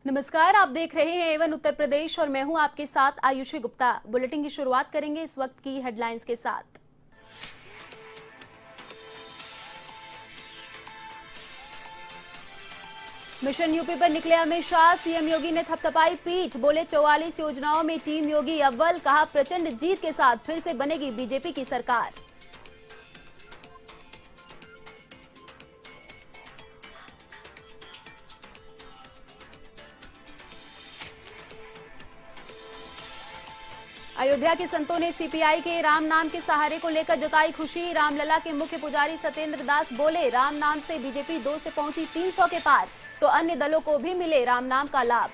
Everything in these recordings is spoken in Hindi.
नमस्कार, आप देख रहे हैं एवन उत्तर प्रदेश और मैं हूं आपके साथ आयुषी गुप्ता। बुलेटिन की शुरुआत करेंगे इस वक्त की हेडलाइंस के साथ। मिशन यूपी पर निकले अमित शाह, सीएम योगी ने थपथपाई पीठ, बोले 44 योजनाओं में टीम योगी अव्वल, कहा प्रचंड जीत के साथ फिर से बनेगी बीजेपी की सरकार। अयोध्या के संतों ने सीपीआई के राम नाम के सहारे को लेकर जताई खुशी। रामलला के मुख्य पुजारी सत्येंद्र दास बोले, राम नाम से बीजेपी 2 से पहुंची 300 के पार, तो अन्य दलों को भी मिले राम नाम का लाभ।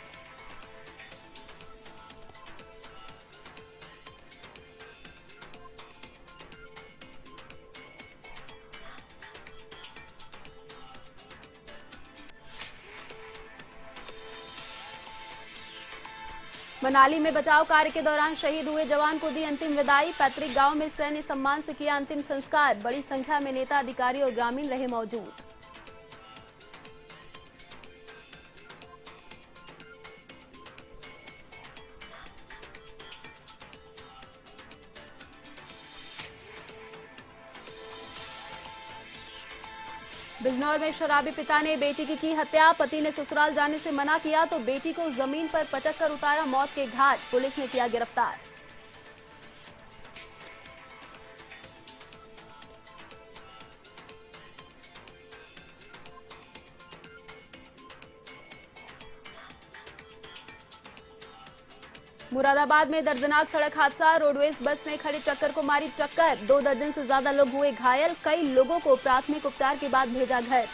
मनाली में बचाव कार्य के दौरान शहीद हुए जवान को दी अंतिम विदाई। पैतृक गांव में सैन्य सम्मान से किया अंतिम संस्कार। बड़ी संख्या में नेता, अधिकारी और ग्रामीण रहे मौजूद। बिजनौर में शराबी पिता ने बेटी की हत्या। पति ने ससुराल जाने से मना किया तो बेटी को जमीन पर पटक कर उतारा मौत के घाट। पुलिस ने किया गिरफ्तार। मुरादाबाद में दर्दनाक सड़क हादसा। रोडवेज बस ने खड़ी ट्रकर को मारी टक्कर। 2 दर्जन से ज्यादा लोग हुए घायल। कई लोगों को प्राथमिक उपचार के बाद भेजा घर।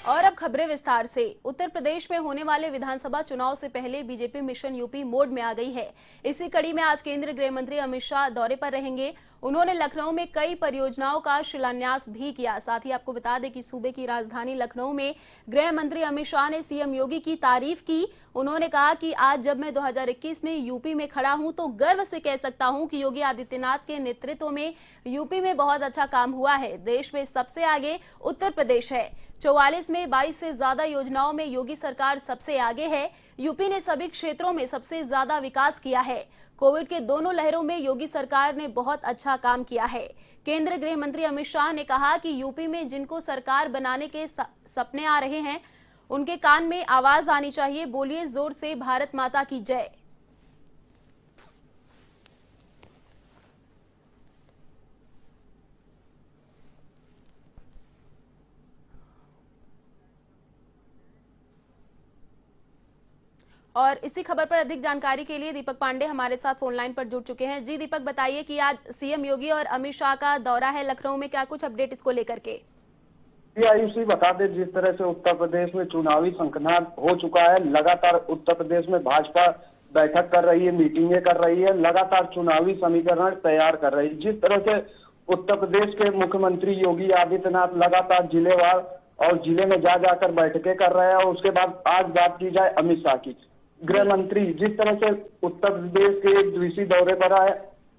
और अब खबरें विस्तार से। उत्तर प्रदेश में होने वाले विधानसभा चुनाव से पहले बीजेपी मिशन यूपी मोड में आ गई है। इसी कड़ी में आज केंद्रीय गृह मंत्री अमित शाह दौरे पर रहेंगे। उन्होंने लखनऊ में कई परियोजनाओं का शिलान्यास भी किया। साथ ही आपको बता दें कि सूबे की राजधानी लखनऊ में गृह मंत्री अमित शाह ने सीएम योगी की तारीफ की। उन्होंने कहा कि आज जब मैं 2021 में यूपी में खड़ा हूं तो गर्व से कह सकता हूं कि योगी आदित्यनाथ के नेतृत्व में यूपी में बहुत अच्छा काम हुआ है। देश में सबसे आगे उत्तर प्रदेश है। 44 में 22 से ज्यादा योजनाओं में योगी सरकार सबसे आगे है। यूपी ने सभी क्षेत्रों में सबसे ज्यादा विकास किया है। कोविड के दोनों लहरों में योगी सरकार ने बहुत अच्छा काम किया है। केंद्रीय गृह मंत्री अमित शाह ने कहा कि यूपी में जिनको सरकार बनाने के सपने आ रहे हैं उनके कान में आवाज आनी चाहिए। बोलिए जोर से भारत माता की जय। और इसी खबर पर अधिक जानकारी के लिए दीपक पांडे हमारे साथ फोन लाइन पर जुड़ चुके हैं। जी दीपक, बताइए कि आज सीएम योगी और अमित शाह का दौरा है लखनऊ में, क्या कुछ अपडेट इसको लेकर के? आयुषी बता दें, जिस तरह से उत्तर प्रदेश में चुनावी संकनाट हो चुका है, लगातार उत्तर प्रदेश में भाजपा बैठक कर रही है, मीटिंगें कर रही है, लगातार चुनावी समीकरण तैयार कर रही है। जिस तरह से उत्तर प्रदेश के मुख्यमंत्री योगी आदित्यनाथ लगातार जिलेवार और जिले में जा जाकर बैठकें कर रहे हैं। और उसके बाद आज बात की जाए अमित शाह की, गृह मंत्री जिस तरह से उत्तर प्रदेश के एक दिवसीय दौरे पर आए,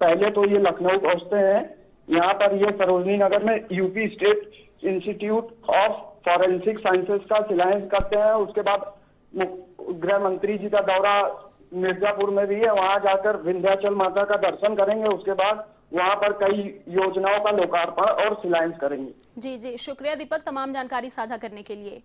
पहले तो ये लखनऊ पहुंचते हैं। यहाँ पर ये सरोजनी नगर में UP state institute of forensic sciences का शिलान्यास करते हैं। उसके बाद गृह मंत्री जी का दौरा मिर्जापुर में भी है, वहां जाकर विंध्याचल माता का दर्शन करेंगे। उसके बाद वहां पर कई योजनाओं का लोकार्पण और शिलान्यास करेंगे। जी जी, शुक्रिया दीपक तमाम जानकारी साझा करने के लिए।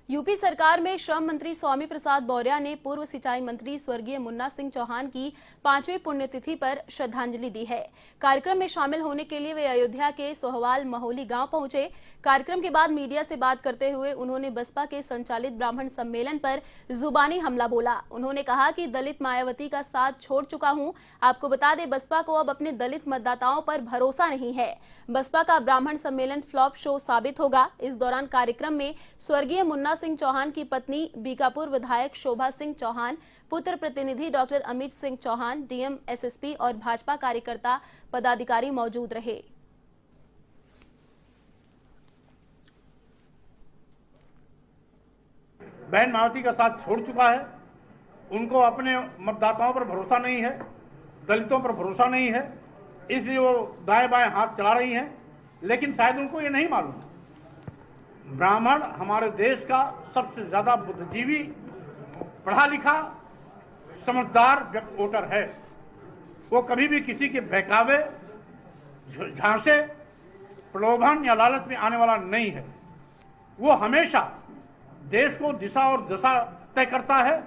यूपी सरकार में श्रम मंत्री स्वामी प्रसाद मौर्य ने पूर्व सिंचाई मंत्री स्वर्गीय मुन्ना सिंह चौहान की 5वीं पुण्यतिथि पर श्रद्धांजलि दी है। कार्यक्रम में शामिल होने के लिए वे अयोध्या के सोहवाल महोली गांव पहुंचे। कार्यक्रम के बाद मीडिया से बात करते हुए उन्होंने बसपा के संचालित ब्राह्मण सम्मेलन पर जुबानी हमला बोला। उन्होंने कहा कि दलित मायावती का साथ छोड़ चुका हूं। आपको बता दें, बसपा को अब अपने दलित मतदाताओं पर भरोसा नहीं है। बसपा का ब्राह्मण सम्मेलन फ्लॉप शो साबित होगा। इस दौरान कार्यक्रम में स्वर्गीय मुन्ना सिंह चौहान की पत्नी बीकापुर विधायक शोभा सिंह चौहान, पुत्र प्रतिनिधि doctor Amit Singh Chauhan, DM, SSP और भाजपा कार्यकर्ता पदाधिकारी मौजूद रहे। बहन मायावती का साथ छोड़ चुका है। उनको अपने मतदाताओं पर भरोसा नहीं है, दलितों पर भरोसा नहीं है, इसलिए वो दाएं बाएं हाथ चला रही हैं। लेकिन शायद उनको ये नहीं मालूम, ब्राह्मण हमारे देश का सबसे ज्यादा बुद्धिजीवी, पढ़ा लिखा, समझदार वोटर है। वो कभी भी किसी के बहकावे, झांसे, प्रलोभन या लालच में आने वाला नहीं है। वो हमेशा देश को दिशा और दशा तय करता है।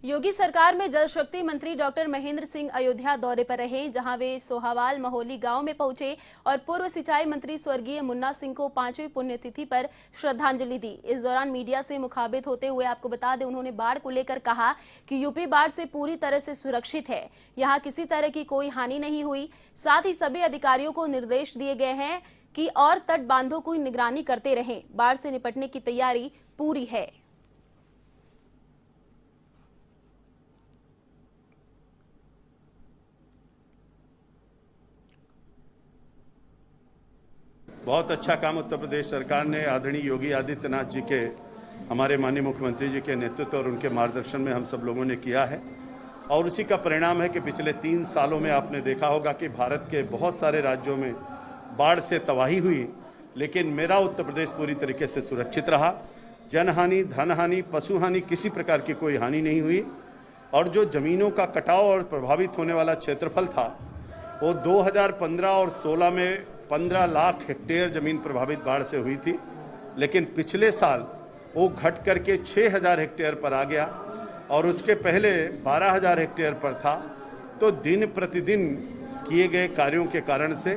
योगी सरकार में जल शक्ति मंत्री डॉक्टर महेंद्र सिंह अयोध्या दौरे पर रहे, जहां वे सोहावाल महोली गांव में पहुंचे और पूर्व सिंचाई मंत्री स्वर्गीय मुन्ना सिंह को 5वीं पुण्यतिथि पर श्रद्धांजलि दी। इस दौरान मीडिया से मुखातिब होते हुए आपको बता दें, उन्होंने बाढ़ को लेकर कहा कि यूपी बाढ़ से पूरी तरह से सुरक्षित है, यहां किसी तरह की कोई हानि नहीं हुई। साथ ही सभी अधिकारियों को निर्देश दिए गए हैं कि और तट बांधों की निगरानी करते रहें। बाढ़ से निपटने की तैयारी पूरी है। बहुत अच्छा काम उत्तर प्रदेश सरकार ने आदरणीय योगी आदित्यनाथ जी के, हमारे माननीय मुख्यमंत्री जी के नेतृत्व और उनके मार्गदर्शन में हम सब लोगों ने किया है। और उसी का परिणाम है कि पिछले 3 सालों में आपने देखा होगा कि भारत के बहुत सारे राज्यों में बाढ़ से तबाही हुई, लेकिन मेरा उत्तर प्रदेश पूरी तरीके से सुरक्षित रहा। जनहानि, धनहानि, पशुहानि, किसी प्रकार की कोई हानि नहीं हुई। और जो जमीनों का कटाव और प्रभावित होने वाला क्षेत्रफल था, वो 2015 और 16 में 15 लाख हेक्टेयर जमीन प्रभावित बाढ़ से हुई थी, लेकिन पिछले साल वो घट करके 6000 हेक्टेयर पर आ गया और उसके पहले 12000 हेक्टेयर पर था। तो दिन प्रतिदिन किए गए कार्यों के कारण से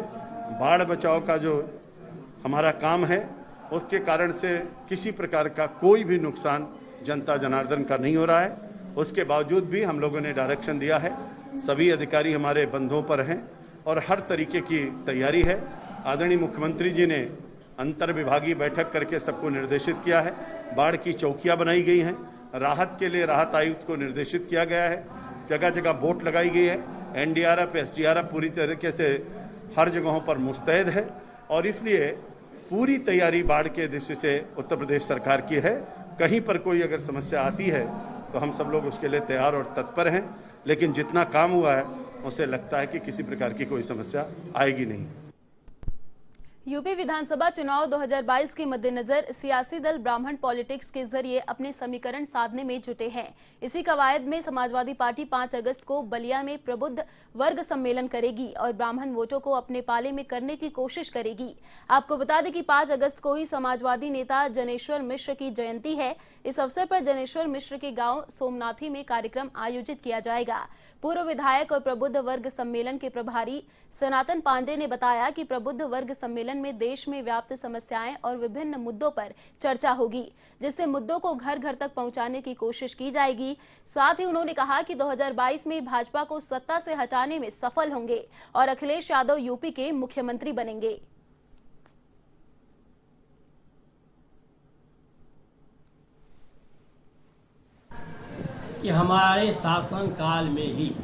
बाढ़ बचाव का जो हमारा काम है, उसके कारण से किसी प्रकार का कोई भी नुकसान जनता जनार्दन का नहीं हो रहा है। उसके बावजूद भी हम लोगों ने डायरेक्शन दिया है, सभी अधिकारी हमारे बंधों पर हैं और हर तरीके की तैयारी है। आदरणीय मुख्यमंत्री जी ने अंतर विभागीय बैठक करके सबको निर्देशित किया है। बाढ़ की चौकियां बनाई गई हैं, राहत के लिए राहत आयुक्त को निर्देशित किया गया है, जगह जगह बोट लगाई गई है। एनडीआरएफ, एसडीआरएफ पूरी तरीके से हर जगहों पर मुस्तैद है और इसलिए पूरी तैयारी बाढ़ के दृष्टि से उत्तर प्रदेश सरकार की है। कहीं पर कोई अगर समस्या आती है तो हम सब लोग उसके लिए तैयार और तत्पर हैं, लेकिन जितना काम हुआ है उससे लगता है कि किसी प्रकार की कोई समस्या आएगी नहीं। यूपी विधानसभा चुनाव 2022 के मद्देनजर सियासी दल ब्राह्मण पॉलिटिक्स के जरिए अपने समीकरण साधने में जुटे हैं। इसी कवायद में समाजवादी पार्टी 5 अगस्त को बलिया में प्रबुद्ध वर्ग सम्मेलन करेगी और ब्राह्मण वोटों को अपने पाले में करने की कोशिश करेगी। आपको बता दें कि 5 अगस्त को ही समाजवादी नेता जनेश्वर मिश्र की जयंती है। इस अवसर पर जनेश्वर मिश्र के गाँव सोमनाथी में कार्यक्रम आयोजित किया जाएगा। पूर्व विधायक और प्रबुद्ध वर्ग सम्मेलन के प्रभारी सनातन पांडे ने बताया कि प्रबुद्ध वर्ग सम्मेलन में देश में व्याप्त समस्याएं और विभिन्न मुद्दों पर चर्चा होगी, जिससे मुद्दों को घर घर तक पहुंचाने की कोशिश की जाएगी। साथ ही उन्होंने कहा कि 2022 में भाजपा को सत्ता से हटाने में सफल होंगे और अखिलेश यादव यूपी के मुख्यमंत्री बनेंगे। कि हमारे शासन काल में ही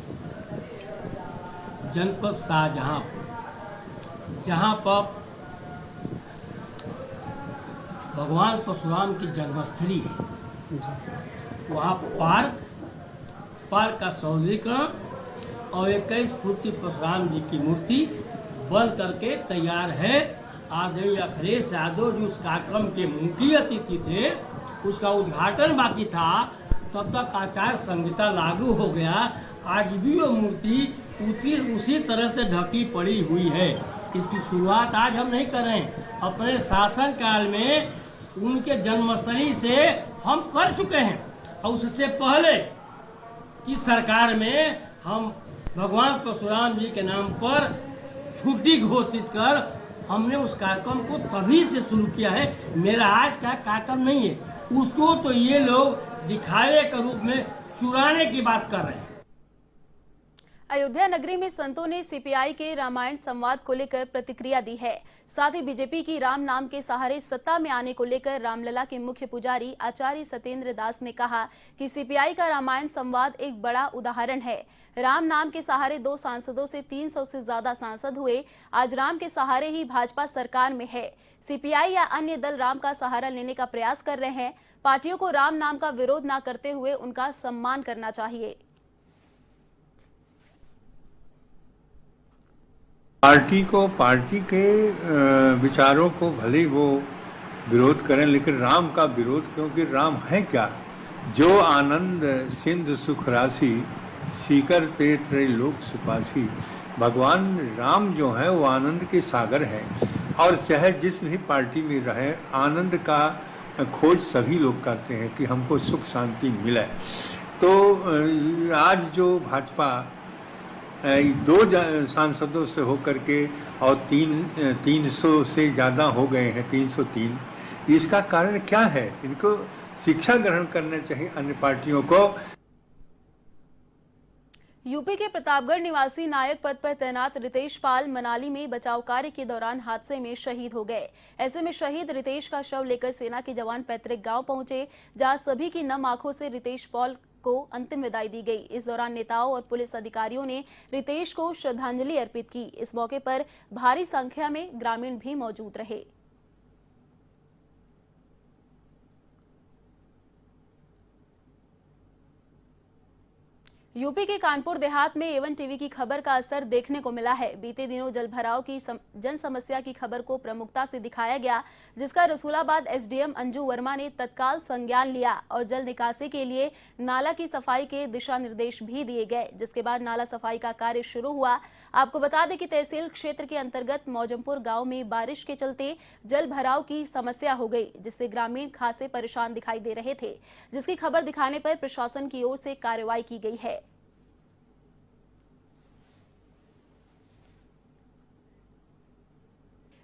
जनपद शाहजहांपुर, जहां पर भगवान परशुराम की जन्मस्थली है, वहाँ पार्क का सौंदर्यीकरण और 21 फुट की परशुराम जी की मूर्ति बन करके तैयार है। आदरणीय अखिलेश यादव जो उस कार्यक्रम के मुख्य अतिथि थे, उसका उद्घाटन बाकी था, तब तक आचार संहिता लागू हो गया। आज भी वो मूर्ति उसी तरह से ढकी पड़ी हुई है। इसकी शुरुआत आज हम नहीं कर रहे हैं, अपने शासन काल में उनके जन्मस्थली से हम कर चुके हैं। और उससे पहले की सरकार में हम भगवान परशुराम जी के नाम पर छुट्टी घोषित कर हमने उस कार्यक्रम को तभी से शुरू किया है। मेरा आज का कार्यक्रम नहीं है, उसको तो ये लोग दिखावे के रूप में चुराने की बात कर रहे हैं। अयोध्या नगरी में संतों ने सीपीआई के रामायण संवाद को लेकर प्रतिक्रिया दी है। साथ ही बीजेपी की राम नाम के सहारे सत्ता में आने को लेकर रामलला के मुख्य पुजारी आचार्य सत्येंद्र दास ने कहा कि सीपीआई का रामायण संवाद एक बड़ा उदाहरण है। राम नाम के सहारे 2 सांसदों से 300 से ज्यादा सांसद हुए। आज राम के सहारे ही भाजपा सरकार में है। सीपीआई या अन्य दल राम का सहारा लेने का प्रयास कर रहे हैं। पार्टियों को राम नाम का विरोध न करते हुए उनका सम्मान करना चाहिए। पार्टी को, पार्टी के विचारों को भले ही वो विरोध करें, लेकिन राम का विरोध, क्योंकि राम है क्या? जो आनंद सिंधु सुख राशि, सीकर ते त्रैलोक सुपासी। भगवान राम जो है वो आनंद के सागर है, और चाहे जिस भी पार्टी में रहे, आनंद का खोज सभी लोग करते हैं कि हमको सुख शांति मिले। तो आज जो भाजपा 2 सांसदों से होकर के और 300 से ज़्यादा हो गए हैं, 303, इसका कारण क्या है? इनको शिक्षा ग्रहण करना चाहिए अन्य पार्टियों को। यूपी के प्रतापगढ़ निवासी नायक पद पर तैनात रितेश पाल मनाली में बचाव कार्य के दौरान हादसे में शहीद हो गए। ऐसे में शहीद रितेश का शव लेकर सेना के जवान पैतृक गांव पहुंचे, जहां सभी की नम आंखों से रितेश पाल को अंतिम विदाई दी गई। इस दौरान नेताओं और पुलिस अधिकारियों ने रितेश को श्रद्धांजलि अर्पित की। इस मौके पर भारी संख्या में ग्रामीण भी मौजूद रहे। यूपी के कानपुर देहात में A1 टीवी की खबर का असर देखने को मिला है। बीते दिनों जल भराव की जन समस्या की खबर को प्रमुखता से दिखाया गया, जिसका रसूलाबाद एसडीएम अंजू वर्मा ने तत्काल संज्ञान लिया और जल निकासी के लिए नाला की सफाई के दिशा निर्देश भी दिए गए, जिसके बाद नाला सफाई का कार्य शुरू हुआ। आपको बता दें कि तहसील क्षेत्र के अंतर्गत मौजमपुर गाँव में बारिश के चलते जल भराव की समस्या हो गई, जिससे ग्रामीण खासे परेशान दिखाई दे रहे थे, जिसकी खबर दिखाने पर प्रशासन की ओर से कार्रवाई की गई है।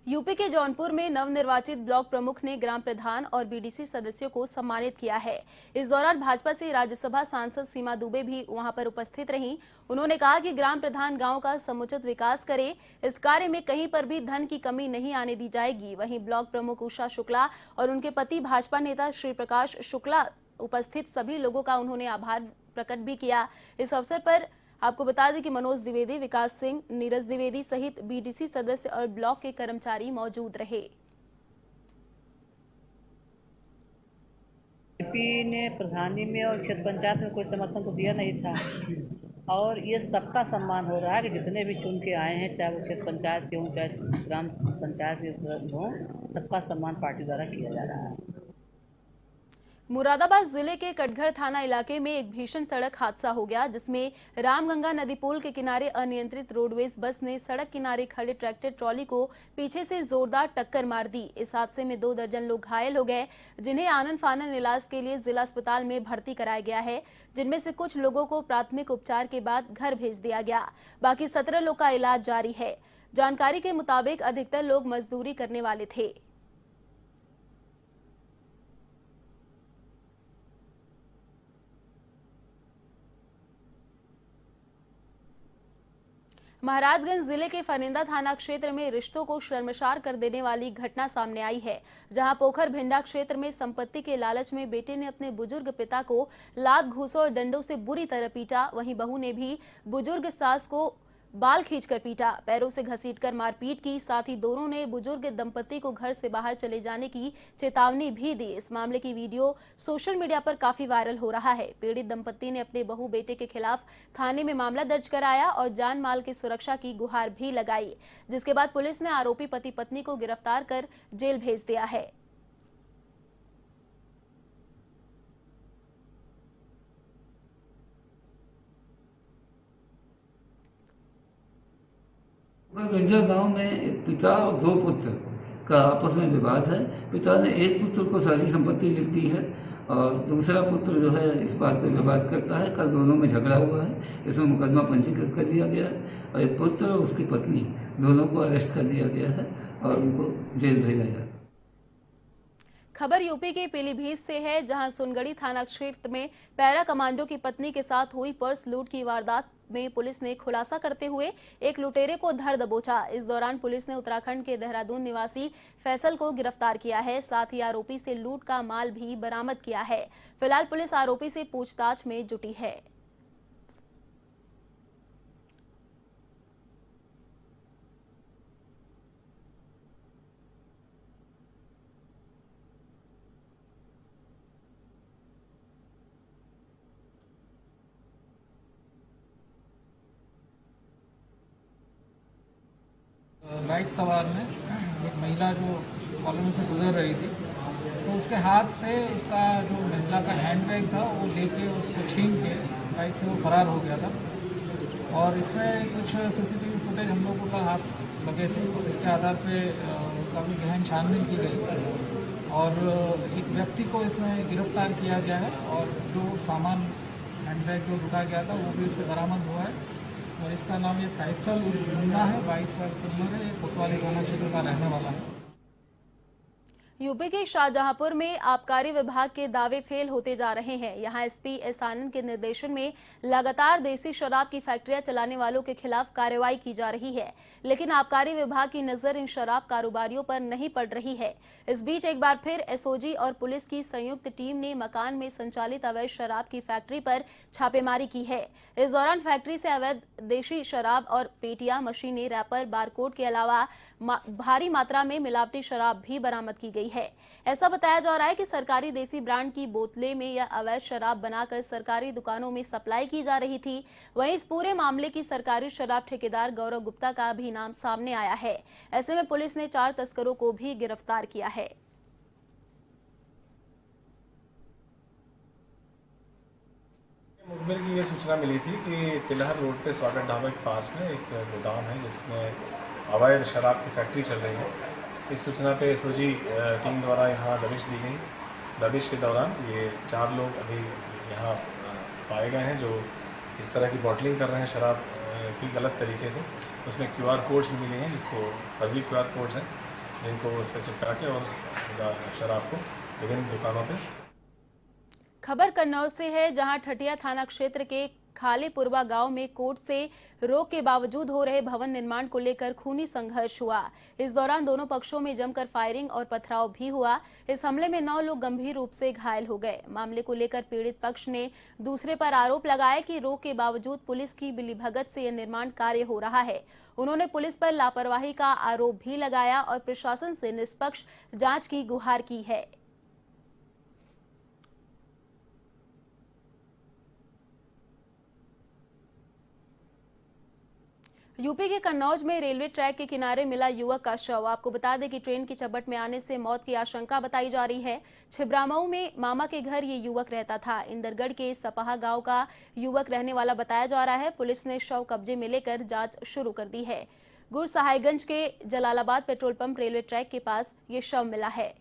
यूपी के जौनपुर में नवनिर्वाचित ब्लॉक प्रमुख ने ग्राम प्रधान और बीडीसी सदस्यों को सम्मानित किया है। इस दौरान भाजपा से राज्यसभा सांसद सीमा दुबे भी वहां पर उपस्थित रहीं। उन्होंने कहा कि ग्राम प्रधान गांव का समुचित विकास करे, इस कार्य में कहीं पर भी धन की कमी नहीं आने दी जाएगी। वहीं ब्लॉक प्रमुख उषा शुक्ला और उनके पति भाजपा नेता श्री प्रकाश शुक्ला उपस्थित सभी लोगों का उन्होंने आभार प्रकट भी किया। इस अवसर पर आपको बता दें कि मनोज द्विवेदी, विकास सिंह, नीरज द्विवेदी सहित बीडीसी सदस्य और ब्लॉक के कर्मचारी मौजूद रहे। एमपी ने प्रधानी में और क्षेत्र पंचायत में कोई समर्थन तो दिया नहीं था, और ये सबका सम्मान हो रहा है कि जितने भी चुन के आए हैं, चाहे वो क्षेत्र पंचायत के हों, चाहे ग्राम पंचायत के हों, सबका सम्मान पार्टी द्वारा किया जा रहा है। मुरादाबाद जिले के कटघर थाना इलाके में एक भीषण सड़क हादसा हो गया, जिसमें रामगंगा नदी पुल के किनारे अनियंत्रित रोडवेज बस ने सड़क किनारे खड़े ट्रैक्टर ट्रॉली को पीछे से जोरदार टक्कर मार दी। इस हादसे में 2 दर्जन लोग घायल हो गए, जिन्हें आनन फानन इलाज के लिए जिला अस्पताल में भर्ती कराया गया है, जिनमें से कुछ लोगों को प्राथमिक उपचार के बाद घर भेज दिया गया। बाकी 17 लोग का इलाज जारी है। जानकारी के मुताबिक अधिकतर लोग मजदूरी करने वाले थे। महाराजगंज जिले के फनिंदा थाना क्षेत्र में रिश्तों को शर्मसार कर देने वाली घटना सामने आई है, जहां पोखर भिंडा क्षेत्र में संपत्ति के लालच में बेटे ने अपने बुजुर्ग पिता को लात घूंसों और डंडों से बुरी तरह पीटा। वहीं बहू ने भी बुजुर्ग सास को बाल खींचकर पीटा, पैरों से घसीटकर मारपीट की। साथ ही दोनों ने बुजुर्ग दंपति को घर से बाहर चले जाने की चेतावनी भी दी। इस मामले की वीडियो सोशल मीडिया पर काफी वायरल हो रहा है। पीड़ित दंपति ने अपने बहू बेटे के खिलाफ थाने में मामला दर्ज कराया और जान माल की सुरक्षा की गुहार भी लगाई, जिसके बाद पुलिस ने आरोपी पति पत्नी को गिरफ्तार कर जेल भेज दिया है। गंजा गांव में एक पिता और 2 पुत्र का आपस में विवाद है। पिता ने एक पुत्र को सारी संपत्ति लिख दी है और दूसरा पुत्र जो है इस बात पे विवाद करता है। कल दोनों में झगड़ा हुआ है, इसमें मुकदमा पंजीकृत कर लिया गया है और एक पुत्र और उसकी पत्नी दोनों को अरेस्ट कर लिया गया है और उनको जेल भेजा गया है। खबर यूपी के पीलीभीत से है, जहां सुनगढ़ी थाना क्षेत्र में पैरा कमांडो की पत्नी के साथ हुई पर्स लूट की वारदात में पुलिस ने खुलासा करते हुए एक लुटेरे को धर दबोचा। इस दौरान पुलिस ने उत्तराखंड के देहरादून निवासी फैसल को गिरफ्तार किया है। साथ ही आरोपी से लूट का माल भी बरामद किया है। फिलहाल पुलिस आरोपी से पूछताछ में जुटी है। बाइक सवार में एक महिला जो कॉलोनी से गुजर रही थी, तो उसके हाथ से उसका जो महिला का हैंड बैग था वो लेके उसको छीन के बाइक से वो फरार हो गया था। और इसमें कुछ सीसीटीवी फुटेज हम लोग को कल हाथ लगे थे और इसके आधार पे काफ़ी गहन छानबीन की गई और एक व्यक्ति को इसमें गिरफ्तार किया गया है और जो सामान हैंड बैग जो लुटा गया था वो भी इससे बरामद हुआ है। और इसका नाम ये फैसल मुन्ना है, 22 साल की उम्र है, कोतवाली थाना क्षेत्र का रहने वाला है। यूपी के शाहजहांपुर में आबकारी विभाग के दावे फेल होते जा रहे हैं। यहां एसपी एस आनंद के निर्देशन में लगातार देसी शराब की फैक्ट्रियां चलाने वालों के खिलाफ कार्रवाई की जा रही है, लेकिन आबकारी विभाग की नजर इन शराब कारोबारियों पर नहीं पड़ रही है। इस बीच एक बार फिर एसओजी और पुलिस की संयुक्त टीम ने मकान में संचालित अवैध शराब की फैक्ट्री पर छापेमारी की है। इस दौरान फैक्ट्री से अवैध देशी शराब और पेटियां, मशीनें, रैपर, बारकोड के अलावा भारी मात्रा में मिलावटी शराब भी बरामद की गई है। ऐसा बताया जा रहा है कि सरकारी देसी ब्रांड की बोतलें में यह अवैध शराब बनाकर सरकारी दुकानों में सप्लाई की जा रही थी। वहीं इस पूरे मामले की सरकारी शराब ठेकेदार गौरव गुप्ता का भी नाम सामने आया है। ऐसे में पुलिस ने 4 तस्करों को भी गिरफ्तार किया है। मुखबिर की ये सूचना मिली थी कि तिलहर रोड पे स्वागत ढाबा के पास में एक गोदाम है जिसमें अवैध शराब की फैक्ट्री चल रही है। इस सूचना पे एसओजी टीम द्वारा यहाँ दबिश दी गई। दबिश के दौरान ये 4 लोग अभी यहाँ पाए गए हैं जो इस तरह की बॉटलिंग कर रहे हैं शराब की गलत तरीके से। उसमें QR कोड्स भी मिले हैं, जिसको फर्जी QR कोड्स हैं, जिनको उस पर चिपका के और शराब को विभिन्न दुकानों पर। खबर कन्नौज से है, जहां ठटिया थाना क्षेत्र के खालेपुरवा गांव में कोर्ट से रोक के बावजूद हो रहे भवन निर्माण को लेकर खूनी संघर्ष हुआ। इस दौरान दोनों पक्षों में जमकर फायरिंग और पथराव भी हुआ। इस हमले में 9 लोग गंभीर रूप से घायल हो गए। मामले को लेकर पीड़ित पक्ष ने दूसरे पर आरोप लगाया कि रोक के बावजूद पुलिस की मिलीभगत से यह निर्माण कार्य हो रहा है। उन्होंने पुलिस पर लापरवाही का आरोप भी लगाया और प्रशासन से निष्पक्ष जांच की गुहार की है। यूपी के कन्नौज में रेलवे ट्रैक के किनारे मिला युवक का शव। आपको बता दें कि ट्रेन की चपेट में आने से मौत की आशंका बताई जा रही है। छिबरामऊ में मामा के घर ये युवक रहता था। इंदरगढ़ के सपाहा गांव का युवक रहने वाला बताया जा रहा है। पुलिस ने शव कब्जे में लेकर जांच शुरू कर दी है। गुरसहायगंज के Jalalabad petrol pump railway track के पास ये शव मिला है।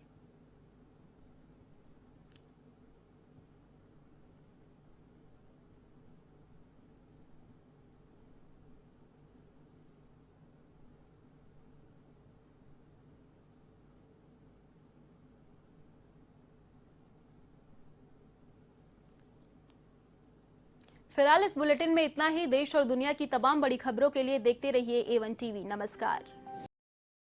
फिलहाल इस बुलेटिन में इतना ही। देश और दुनिया की तमाम बड़ी खबरों के लिए देखते रहिए A1 टीवी। नमस्कार।